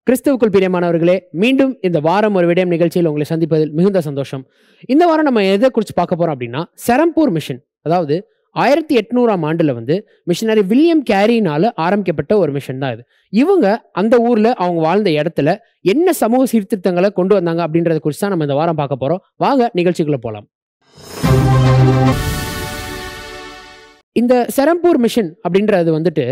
கிறிஸ்துவுக்குள் பிரியமானவர்களே, மீண்டும் இந்த வாரம் ஒரு விடயம் நிகழ்ச்சியில் உங்களை சந்திப்பதில் மிகுந்த சந்தோஷம். இந்த வாரம் நம்ம எதை குறித்து பார்க்க போறோம் அப்படின்னா, செரம்பூர் மிஷன். அதாவது 1800ஆம் ஆண்டுல மிஷனரி வில்லியம் கேரினால ஆரம்பிக்கப்பட்ட ஒரு மிஷன் தான் இது. இவங்க அந்த ஊர்ல அவங்க வாழ்ந்த இடத்துல என்ன சமூக சீர்திருத்தங்களை கொண்டு வந்தாங்க அப்படின்றத குறித்து தான் நம்ம இந்த வாரம் பார்க்க போறோம். வாங்க நிகழ்ச்சிக்குள்ள போலாம். இந்த செரம்பூர் மிஷன் அப்படின்றது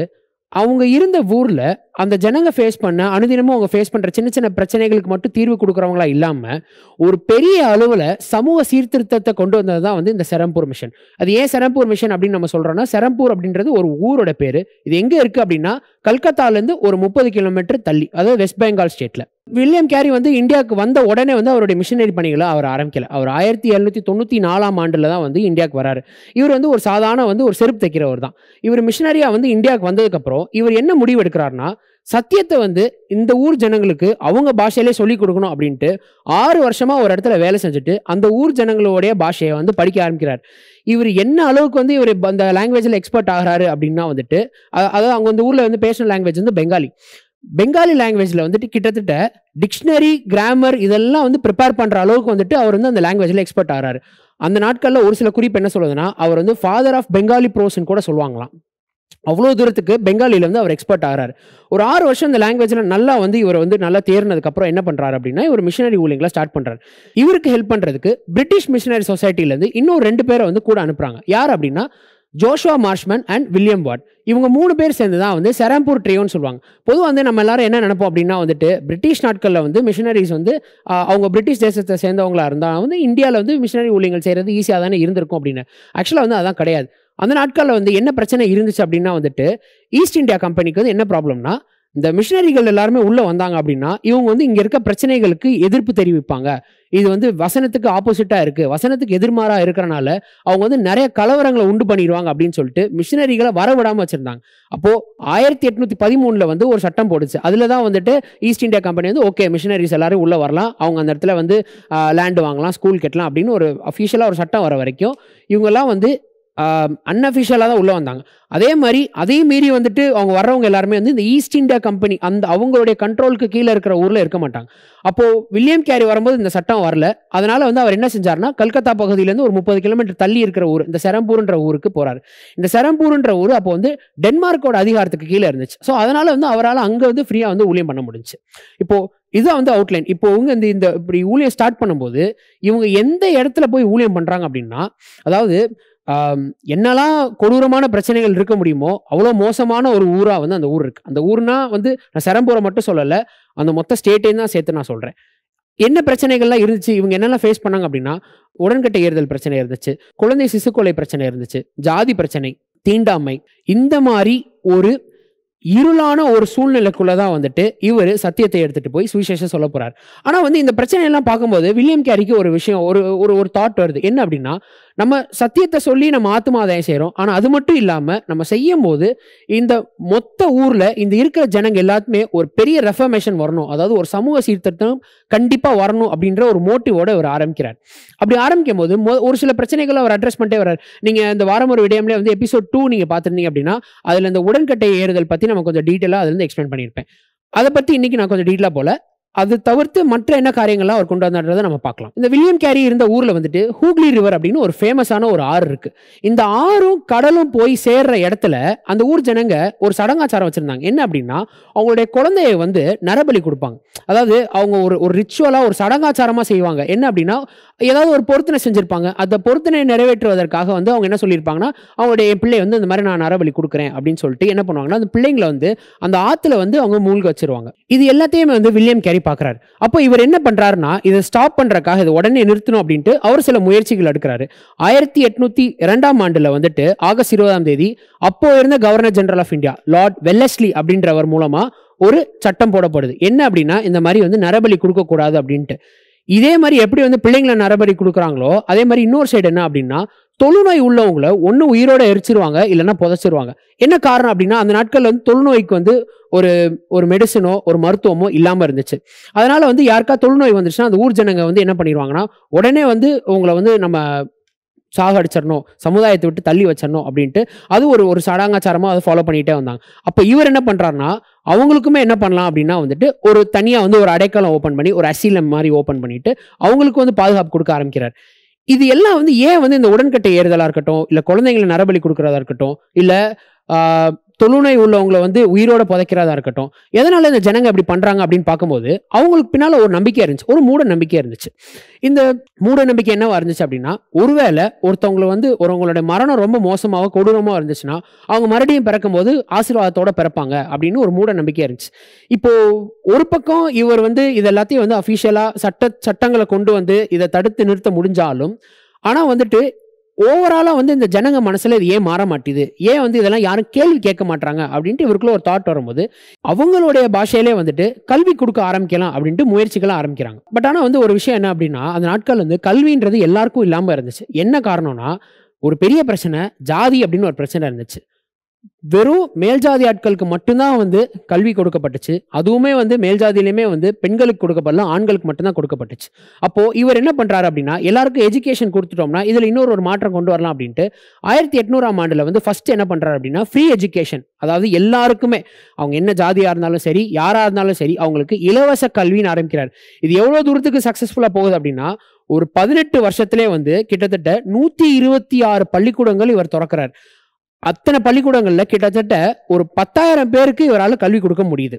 அவங்க இருந்த ஊர்ல அந்த ஜனங்க ஃபேஸ் பண்ண அனுதினமும் அவங்க ஃபேஸ் பண்ற சின்ன சின்ன பிரச்சனைகளுக்கு மட்டும் தீர்வு கொடுக்குறவங்களா இல்லாம ஒரு பெரிய அளவுல சமூக சீர்திருத்தத்தை கொண்டு வந்தது தான் இந்த செரம்பூர் மிஷன். அது ஏன் செரம்பூர் மிஷன் அப்படின்னு நம்ம சொல்றோம்னா, செரம்பூர் அப்படின்றது ஒரு ஊரோட பேரு. இது எங்க இருக்கு அப்படின்னா, கல்கத்தால இருந்து ஒரு 30 கிலோமீட்டர் தள்ளி, அதாவது வெஸ்ட் பெங்கால் ஸ்டேட்ல. வில்லியம் கேரி இந்தியாவுக்கு வந்த உடனே அவருடைய மிஷனரி பணிகளை அவர் ஆரம்பிக்கல. அவர் 1794ஆம் ஆண்டுல தான் இந்தியாவுக்கு வராரு. இவர் ஒரு சாதாரண ஒரு செருப்பு தைக்கிறவர் தான். இவர் மிஷனரியா இந்தியாவுக்கு வந்ததுக்கு அப்புறம் இவர் என்ன முடிவு எடுக்கிறாருன்னா, சத்தியத்தை இந்த ஊர் ஜனங்களுக்கு அவங்க பாஷையிலே சொல்லிக் கொடுக்கணும் அப்படின்ட்டு 6 வருஷமா ஒரு இடத்துல வேலை செஞ்சுட்டு அந்த ஊர் ஜனங்களுடைய பாஷையை படிக்க ஆரம்பிக்கிறார். இவர் என்ன அளவுக்கு இவர் அந்த லாங்குவேஜ்ல எக்ஸ்பர்ட் ஆகிறாரு அப்படின்னா அதாவது அவங்க அந்த ஊர்ல பேசுற லாங்குவேஜ் பெங்காலி லாங்குவேஜ்ல கிட்டத்தட்ட டிக்ஷனரி, கிராமர் இதெல்லாம் ப்ரிப்பேர் பண்ற அளவுக்கு அவர் அந்த லாங்குவேஜ்ல எக்ஸ்பர்ட் ஆகிறாரு. அந்த நாட்கள்ல ஒரு சில குறிப்பு என்ன சொல்லுதுன்னா, அவர் ஃபாதர் ஆஃப் பெங்காலி ப்ரோஸ்ன்னு கூட சொல்லுவாங்களாம். அவ்வளோ தூரத்துக்கு பெங்காலில அவர் எக்ஸ்பர்ட் ஆகிறாரு. ஒரு 6 வருஷம் இந்த லாங்குவேஜ்ல நல்லா இவர் நல்லா தேர்னதுக்கு அப்புறம் என்ன பண்றாரு அப்படின்னா, இவர் மிஷனரி ஊழியங்களை ஸ்டார்ட் பண்றாரு. இவருக்கு ஹெல்ப் பண்றதுக்கு பிரிட்டிஷ் மிஷனரி சொசைட்டில இருந்து இன்னும் 2 பேரை கூட அனுப்புறாங்க. யார் அப்படின்னா, ஜோஷுவா மார்ஷ்மன் அண்ட் வில்லியம் வார்ட். இவங்க 3 பேர் சேர்ந்து தான் செரம்பூர் ட்ரியோன்னு சொல்லுவாங்க. பொதுவாக நம்ம எல்லாரும் என்ன நினைப்போம் அப்படின்னா, பிரிட்டிஷ் நாட்களில் மிஷனரிஸ் அவங்க பிரிட்டிஷ் தேசத்தை சேர்ந்தவங்களா இருந்தால் இந்தியாவில் மிஷனரி ஊழியங்கள் செய்யறது ஈஸியாக தானே இருந்திருக்கும் அப்படின்னு. ஆக்சுவலாக அதான் கிடையாது. அந்த நாட்களில் என்ன பிரச்சனை இருந்துச்சு அப்படின்னா, ஈஸ்ட் இந்தியா கம்பெனிக்கு என்ன ப்ராப்ளம்னா, இந்த மிஷனரிகள் எல்லாருமே உள்ள வந்தாங்க அப்படின்னா இவங்க இங்க இருக்க பிரச்சனைகளுக்கு எதிர்ப்பு தெரிவிப்பாங்க. இது வசனத்துக்கு ஆப்போசிட்டா இருக்கு, வசனத்துக்கு எதிர்மாறா இருக்கிறனால அவங்க நிறைய கலவரங்களை உண்டு பண்ணிடுவாங்க அப்படின்னு சொல்லிட்டு மிஷனரிகளை வரவிடாம வச்சிருந்தாங்க. அப்போ 1813ல ஒரு சட்டம் போடுச்சு. அதுலதான் East India company okay, missionaries எல்லாரும் உள்ள வரலாம், அவங்க அந்த இடத்துல லேண்ட் வாங்கலாம், ஸ்கூல் கட்டலாம் அப்படின்னு ஒரு அஃபிஷியலா ஒரு சட்டம் வர வரைக்கும் இவங்க எல்லாம் அன்அஃபிஷியலாக தான் உள்ள வந்தாங்க. அதே மாதிரி அதே மீறி அவங்க வர்றவங்க எல்லாருமே இந்த ஈஸ்ட் இந்தியா கம்பெனி அந்த அவங்களுடைய கண்ட்ரோலுக்கு கீழே இருக்கிற ஊர்ல இருக்க மாட்டாங்க. அப்போ வில்லியம் கேரி வரும்போது இந்த சட்டம் வரல. அதனால அவர் என்ன செஞ்சாருன்னா, கல்கத்தா பகுதியிலேருந்து ஒரு 30 கிலோமீட்டர் தள்ளி இருக்கிற ஊர் இந்த செரம்பூர்ன்ற ஊருக்கு போறாரு. இந்த செரம்பூர்ன்ற ஊர் அப்போ டென்மார்க்கோட அதிகாரத்துக்கு கீழே இருந்துச்சு. ஸோ அதனால அவரால் அங்கே ஃப்ரீயா ஊழியம் பண்ண முடிஞ்சுச்சு. இப்போ இதுதான் அவுட்லைன். இப்போ இந்த இப்படி ஊழியம் ஸ்டார்ட் பண்ணும்போது இவங்க எந்த இடத்துல போய் ஊழியம் பண்றாங்க அப்படின்னா, அதாவது என்னெல்லாம் கொடூரமான பிரச்சனைகள் இருக்க முடியுமோ அவ்வளோ மோசமான ஒரு ஊரா அந்த ஊர் இருக்கு. அந்த ஊர்னா நான் செரம்பூரை மட்டும் சொல்லலை, அந்த மொத்த ஸ்டேட்டையும் தான் சேர்த்து நான் சொல்றேன். என்ன பிரச்சனைகள்லாம் இருந்துச்சு, இவங்க என்னெல்லாம் ஃபேஸ் பண்ணாங்க அப்படின்னா, உடன்கட்டை ஏறுதல் பிரச்சனை இருந்துச்சு, குழந்தை சிசுக்கொலை பிரச்சனை இருந்துச்சு, ஜாதி பிரச்சனை, தீண்டாமை. இந்த மாதிரி ஒரு இருளான ஒரு சூழ்நிலைக்குள்ளதான் இவர் சத்தியத்தை எடுத்துட்டு போய் சுவிசேஷம் சொல்ல போறார். ஆனா இந்த பிரச்சனை எல்லாம் பார்க்கும்போது வில்லியம் கேரிக்கு ஒரு விஷயம் ஒரு தாட் வருது. என்ன அப்படின்னா, நம்ம சத்தியத்தை சொல்லி நம்ம ஆத்மாதாயம் செய்யறோம், ஆனா அது மட்டும் இல்லாம நம்ம செய்யும் போது இந்த மொத்த ஊர்ல இந்த இருக்கிற ஜனங்க எல்லாத்துமே ஒரு பெரிய ரெஃபர்மேஷன் வரணும், அதாவது ஒரு சமூக சீர்திருத்தம் கண்டிப்பா வரணும் அப்படின்ற ஒரு மோட்டிவோட அவர் ஆரம்பிக்கிறார். அப்படி ஆரம்பிக்கும் போது ஒரு சில பிரச்சனைகளை அவர் அட்ரஸ் பண்ணிட்டே வர்றார். நீங்க இந்த வாரம் ஒரு விடயம்ல எபிசோட் 2 நீங்க பார்த்திருந்தீங்க அப்படின்னா, அதுல இந்த உடன்கட்டை ஏறுதல் பத்தி நம்ம கொஞ்சம் டீட்டெயிலா அதுல எக்ஸ்பிளைன் பண்ணியிருப்பேன். அதை பத்தி இன்னைக்கு நான் கொஞ்சம் டீட்டெயிலா போல, அது தவிர்த்து மற்ற என்ன காரியங்கள்லாம் அவர் கொண்டு வந்தான்றதை நம்ம பார்க்கலாம். இந்த வில்லியம் கேரி இருந்த ஊர்ல ஹூக்லி ரிவர் அப்படின்னு ஒரு ஃபேமஸான ஒரு ஆறு இருக்கு. இந்த ஆறும் கடலும் போய் சேர்ற இடத்துல அந்த ஊர் ஜனங்க ஒரு சடங்காச்சாரம் வச்சிருந்தாங்க. என்ன அப்படின்னா, அவங்களுடைய குழந்தைய நரபலி கொடுப்பாங்க. அதாவது அவங்க ஒரு ரிச்சுவலா ஒரு சடங்காச்சாரமா செய்வாங்க. என்ன அப்படின்னா, ஏதாவது ஒரு பொருத்தனை செஞ்சிருப்பாங்க. அந்த பொருத்தனை நிறைவேற்றுவதற்காக அவங்க என்ன சொல்லியிருப்பாங்கன்னா, அவங்களுடைய பிள்ளை இந்த மாதிரி நான் நரபலி கொடுக்குறேன் அப்படின்னு சொல்லிட்டு என்ன பண்ணுவாங்கன்னா, அந்த பிள்ளைங்களை அந்த ஆத்துல அவங்க மூழ்க வச்சிருவாங்க. இது எல்லாத்தையுமே வில்லியம் கேரி பார்க்கிறாரு. அப்போ இவர் என்ன பண்றாருன்னா, இதை ஸ்டாப் பண்றதுக்காக இதை உடனே நிறுத்தணும் அப்படின்ட்டு அவர் சில முயற்சிகள் எடுக்கிறாரு. 1802ஆம் ஆண்டுல ஆகஸ்ட் 20ஆம் தேதி அப்போ இருந்த governor general of India Lord Wellesley அப்படின்றவர் மூலமா ஒரு சட்டம் போடப்படுது. என்ன அப்படின்னா, இந்த மாதிரி நரபலி கொடுக்க கூடாது அப்படின்ட்டு. இதே மாதிரி எப்படி பிள்ளைங்களை நரபலி கொடுக்குறாங்களோ அதே மாதிரி இன்னொரு சைடு என்ன அப்படின்னா, தொழுநோய் உள்ளவங்களை ஒண்ணு உயிரோட எரிச்சிருவாங்க, இல்லைன்னா புதைச்சிருவாங்க. என்ன காரணம் அப்படின்னா, அந்த நாட்கள்ல தொழுநோய்க்கு ஒரு மெடிசனோ ஒரு மருத்துவமோ இல்லாம இருந்துச்சு. அதனால யாருக்கா தொழுநோய் வந்துச்சுன்னா அந்த ஊர் ஜனங்க என்ன பண்ணிடுவாங்கன்னா, உடனே உங்களை நம்ம சாகடிச்சிடணும், சமுதாயத்தை விட்டு தள்ளி வச்சிடணும் அப்படின்ட்டு அது ஒரு சடாங்காச்சாரமா அதை ஃபாலோ பண்ணிட்டே வந்தாங்க. அப்போ இவர் என்ன பண்றாருன்னா, அவங்களுக்குமே என்ன பண்ணலாம் அப்படின்னா வந்துட்டு ஒரு தனியா வந்து ஒரு அடைக்கலம் ஓப்பன் பண்ணி ஒரு அசீலம் மாதிரி ஓப்பன் பண்ணிட்டு அவங்களுக்கு வந்து பாதுகாப்பு கொடுக்க ஆரம்பிக்கிறார். இது எல்லாம் வந்து ஏன் வந்து இந்த உடன்கட்டை ஏறுதலா இருக்கட்டும், இல்ல குழந்தைங்களை நரபலி கொடுக்கறதா இருக்கட்டும், இல்ல தொழுநோய் உள்ளவங்களை வந்து உயிரோட புதைக்கிறதா இருக்கட்டும், எதனால இந்த ஜனங்க இப்படி பண்றாங்க அப்படின்னு பார்க்கும்போது அவங்களுக்கு பின்னால ஒரு நம்பிக்கை இருந்துச்சு, ஒரு மூட நம்பிக்கை இருந்துச்சு. இந்த மூட நம்பிக்கை என்னவா இருந்துச்சு அப்படின்னா, ஒருவேளை ஒருத்தவங்களை வந்து ஒருவங்களோட மரணம் ரொம்ப மோசமாக கொடூரமாக இருந்துச்சுன்னா அவங்க மறுபடியும் பிறக்கும் போது ஆசீர்வாதத்தோட பிறப்பாங்க அப்படின்னு ஒரு மூட நம்பிக்கை இருந்துச்சு. இப்போ ஒரு பக்கம் இவர் வந்து இது எல்லாத்தையும் வந்து அஃபிஷியலா சட்டங்களை கொண்டு வந்து இதை தடுத்து நிறுத்த முடிஞ்சாலும், ஆனா வந்துட்டு ஓவராலா வந்து இந்த ஜனங்க மனசுல இது ஏன் மாற மாட்டேது, ஏன் வந்து இதெல்லாம் யாரும் கேள்வி கேட்க மாட்டாங்க அப்படின்ட்டு இவருக்குள்ள ஒரு தாட் வரும்போது அவங்களுடைய பாஷையிலே வந்துட்டு கல்வி கொடுக்க ஆரம்பிக்கலாம் அப்படின்ட்டு முயற்சிகளை ஆரம்பிக்கிறாங்க. பட் ஆனா வந்து ஒரு விஷயம் என்ன அப்படின்னா, அந்த நாட்கள் வந்து கல்வின்றது எல்லாருக்கும் இல்லாம இருந்துச்சு. என்ன காரணம்னா, ஒரு பெரிய பிரச்சனை ஜாதி அப்படின்னு ஒரு பிரச்சனை இருந்துச்சு. வெறும் மேல் ஜாதி ஆட்களுக்கு மட்டும்தான் வந்து கல்வி கொடுக்கப்பட்டுச்சு. அதுவுமே வந்து மேல் ஜாதியிலுமே வந்து பெண்களுக்கு கொடுக்கப்படல, ஆண்களுக்கு மட்டும்தான் கொடுக்கப்பட்டுச்சு. அப்போ இவர் என்ன பண்றாரு அப்படின்னா, எல்லாருக்கும் எஜுகேஷன் கொடுத்துட்டோம்னா இதுல இன்னொரு மாற்றம் கொண்டு வரலாம் அப்படின்ட்டு 1800ஆம் ஆண்டுல வந்து ஃபர்ஸ்ட் என்ன பண்றாரு அப்படின்னா, ஃப்ரீ எஜுகேஷன், அதாவது எல்லாருக்குமே அவங்க என்ன ஜாதியா இருந்தாலும் சரி, யாரா இருந்தாலும் சரி அவங்களுக்கு இலவச கல்வின்னு ஆரம்பிக்கிறார். இது எவ்வளவு தூரத்துக்கு சக்சஸ்ஃபுல்லா போகுது அப்படின்னா, ஒரு 18 வருஷத்திலே வந்து கிட்டத்தட்ட 126 பள்ளிக்கூடங்கள் இவர் திறக்கிறார். அத்தனை பள்ளிக்கூடங்கள்ல கிட்டத்தட்ட ஒரு 10,000 பேருக்கு இவரால் கல்வி கொடுக்க முடியுது.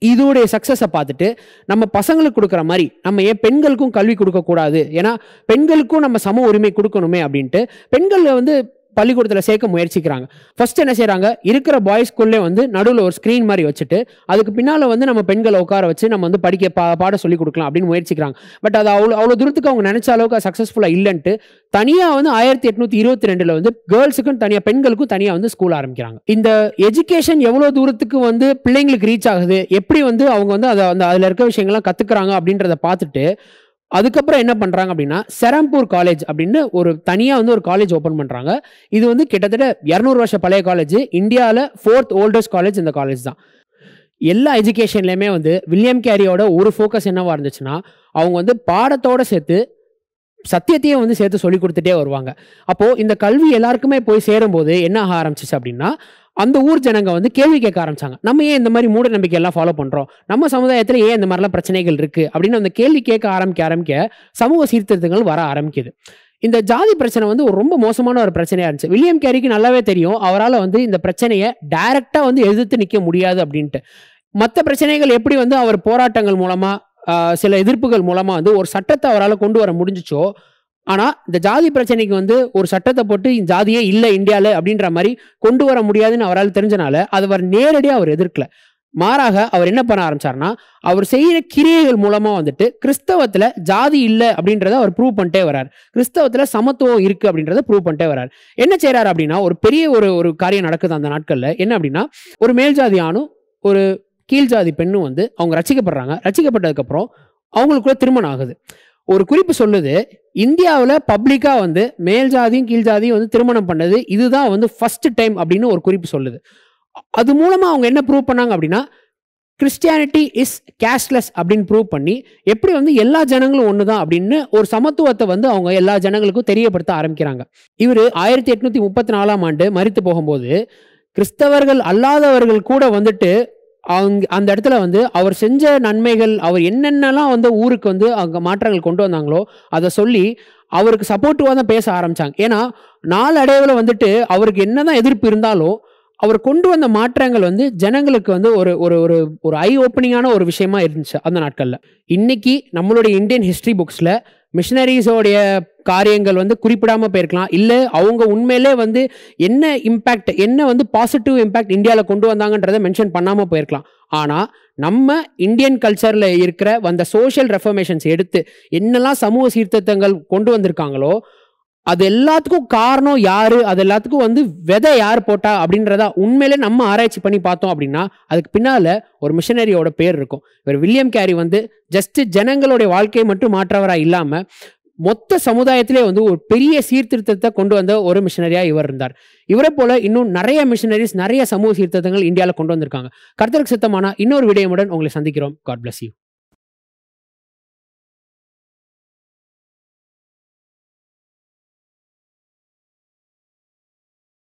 இதோடைய சக்சஸை பார்த்துட்டு நம்ம பசங்களுக்கு கொடுக்குற மாதிரி நம்ம ஏன் பெண்களுக்கும் கல்வி கொடுக்க கூடாது, ஏன்னா பெண்களுக்கும் நம்ம சம உரிமை கொடுக்கணுமே அப்படின்ட்டு பெண்கள் வந்து பள்ளிக்கூடத்தில் சேர்க்க முயற்சிக்கிறாங்க. ஃபர்ஸ்ட் என்ன செய்யறாங்க, இருக்கிற பாய்ஸ் ஸ்கூல்லே வந்து நடுவில் ஒரு ஸ்க்ரீன் மாதிரி வச்சுட்டு அதுக்கு பின்னால வந்து நம்ம பெண்களை உட்கார வச்சு நம்ம வந்து பாட சொல்லி கொடுக்கலாம் அப்படின்னு முயற்சிக்கிறாங்க. பட் அது அவ்வளோ தூரத்துக்கு அவங்க நினைச்ச அளவுக்கு சக்சஸ்ஃபுல்லா இல்லைன்ட்டு தனியா வந்து 1822 வந்து கேர்ள்ஸுக்கும் தனியா பெண்களுக்கும் தனியா வந்து ஸ்கூல் ஆரம்பிக்கிறாங்க. இந்த எஜுகேஷன் எவ்வளவு தூரத்துக்கு வந்து பிள்ளைங்களுக்கு ரீச் ஆகுது, எப்படி வந்து அவங்க வந்து அதுல இருக்க விஷயங்கள்லாம் கத்துக்கிறாங்க அப்படின்றத பார்த்துட்டு அதுக்கப்புறம் என்ன பண்றாங்க அப்படின்னா, செரம்பூர் காலேஜ் அப்படின்னு ஒரு தனியா வந்து ஒரு காலேஜ் ஓபன் பண்றாங்க. இது வந்து கிட்டத்தட்ட 200 வருஷம் பழைய காலேஜ். இந்தியாவில் 4th ஓல்டஸ்ட் காலேஜ் இந்த காலேஜ் தான். எல்லா எஜுகேஷன்லயுமே வந்து வில்லியம் கேரியோட ஒரு ஃபோக்கஸ் என்னவா இருந்துச்சுன்னா, அவங்க வந்து பாடத்தோட சேர்த்து சத்தியத்தையும் வந்து சேர்த்து சொல்லி கொடுத்துட்டே வருவாங்க. அப்போ இந்த கல்வி எல்லாருக்குமே போய் சேரும்போது என்ன ஆக ஆரம்பிச்சிச்சு அப்படின்னா, அந்த ஊர் ஜனங்க வந்து கேள்வி கேட்க ஆரம்பிச்சாங்க. நம்ம ஏன் இந்த மாதிரி மூட நம்பிக்கை எல்லாம் ஃபாலோ பண்றோம், நம்ம சமுதாயத்தில் ஏன் இந்த மாதிரிலாம் பிரச்சனைகள் இருக்கு அப்படின்னு அந்த கேள்வி கேட்க ஆரம்பிக்க சமூக சீர்திருத்தங்கள் வர ஆரம்பிக்குது. இந்த ஜாதி பிரச்சனை வந்து ஒரு ரொம்ப மோசமான ஒரு பிரச்சனையா இருந்துச்சு. வில்லியம் கேரிக்கு நல்லாவே தெரியும் அவரால் வந்து இந்த பிரச்சனையை டைரக்டா வந்து எதிர்த்து நிற்க முடியாது அப்படின்ட்டு. மற்ற பிரச்சனைகள் எப்படி வந்து அவர் போராட்டங்கள் மூலமா சில எதிர்ப்புகள் மூலமா வந்து ஒரு சட்டத்தை அவரால் கொண்டு வர முடிஞ்சிச்சோ, ஆனா இந்த ஜாதி பிரச்சனைக்கு வந்து ஒரு சட்டத்தை போட்டு ஜாதியே இல்லை இந்தியாவில் அப்படின்ற மாதிரி கொண்டு வர முடியாதுன்னு அவரால் தெரிஞ்சனால அது அவர் நேரடியாக அவர் எதிர்க்கல. மாறாக அவர் என்ன பண்ண ஆரம்பிச்சார்னா, அவர் செய்யற கிரியைகள் மூலமா வந்துட்டு கிறிஸ்தவத்துல ஜாதி இல்லை அப்படின்றத அவர் ப்ரூவ் பண்ணிட்டே வர்றார். கிறிஸ்தவத்துல சமத்துவம் இருக்கு அப்படின்றத ப்ரூவ் பண்ணிட்டே வர்றார். என்ன செய்யறாரு அப்படின்னா, ஒரு பெரிய ஒரு காரியம் நடக்குது அந்த நாட்கள்ல. என்ன அப்படின்னா, ஒரு மேல் ஜாதி ஆணும் ஒரு கீழ் ஜாதி பெண்ணும் வந்து அவங்க ரட்சிக்கப்படுறாங்க. ரட்சிக்கப்பட்டதுக்கு அப்புறம் அவங்களுக்குள்ள திருமணம் ஆகுது. ஒரு குறிப்பு சொல்லுது, இந்தியாவில் பப்ளிக்கா வந்து மேல் ஜாதியும் கீழ் ஜாதியும் வந்து திருமணம் பண்ணது இதுதான் வந்து ஃபர்ஸ்ட் டைம் அப்படின்னு ஒரு குறிப்பு சொல்லுது. அது மூலமா அவங்க என்ன ப்ரூவ் பண்ணாங்க அப்படின்னா, கிறிஸ்டியானிட்டி இஸ் கேஸ்ட்லெஸ் அப்படின்னு ப்ரூவ் பண்ணி எப்படி வந்து எல்லா ஜனங்களும் ஒண்ணுதான் அப்படின்னு ஒரு சமத்துவத்தை வந்து அவங்க எல்லா ஜனங்களுக்கும் தெரியப்படுத்த ஆரம்பிக்கிறாங்க. இவர் 1834ஆம் ஆண்டு மரித்து போகும்போது கிறிஸ்தவர்கள் அல்லாதவர்கள் கூட வந்துட்டு அந்த இடத்துல வந்து அவர் செஞ்ச நன்மைகள், அவர் என்னென்னலாம் வந்து ஊருக்கு வந்து அங்கே மாற்றங்கள் கொண்டு வந்தாங்களோ அதை சொல்லி அவருக்கு சப்போர்ட்டிவாக தான் பேச ஆரம்பிச்சாங்க. ஏன்னா நாளடைவில் வந்துட்டு அவருக்கு என்னதான் எதிர்ப்பு இருந்தாலும் அவர் கொண்டு வந்த மாற்றங்கள் வந்து ஜனங்களுக்கு வந்து ஒரு ஒரு ஒரு ஒரு ஐ ஓப்பனிங்கான ஒரு விஷயமா இருந்துச்சு அந்த நாட்களில். இன்னைக்கு நம்மளுடைய இந்தியன் ஹிஸ்டரி புக்ஸில் மிஷனரிஸோடைய காரியங்கள் வந்து குறிப்பிடாமல் போயிருக்கலாம், இல்லை அவங்க உண்மையிலே வந்து என்ன இம்பேக்ட், என்ன வந்து பாசிட்டிவ் இம்பேக்ட் இந்தியாவில் கொண்டு வந்தாங்கன்றதை மென்ஷன் பண்ணாமல் போயிருக்கலாம். ஆனால் நம்ம இந்தியன் கல்ச்சரில் இருக்கிற வந்த சோஷியல் ரெஃபர்மேஷன்ஸ் எடுத்து என்னெல்லாம் சமூக சீர்திருத்தங்கள் கொண்டு வந்திருக்காங்களோ அது எல்லாத்துக்கும் காரணம் யாரு, அது எல்லாத்துக்கும் வந்து விதை யார் போட்டா அப்படின்றதா உண்மையிலே நம்ம ஆராய்ச்சி பண்ணி பார்த்தோம் அப்படின்னா அதுக்கு பின்னால ஒரு மிஷனரியோட பேர் இருக்கும். இவர் வில்லியம் கேரி வந்து ஜஸ்ட் ஜனங்களுடைய வாழ்க்கையை மட்டும் மாற்றவராக இல்லாம மொத்த சமுதாயத்திலே வந்து ஒரு பெரிய சீர்திருத்தத்தை கொண்டு வந்த ஒரு மிஷனரியா இவர் இருந்தார். இவரை போல இன்னும் நிறைய மிஷனரிஸ், நிறைய சமூக சீர்திருத்தங்கள் இந்தியாவில் கொண்டு வந்திருக்காங்க. கர்த்தருக்கு சித்தமான இன்னொரு விடயமுடன் உங்களை சந்திக்கிறோம். God bless you.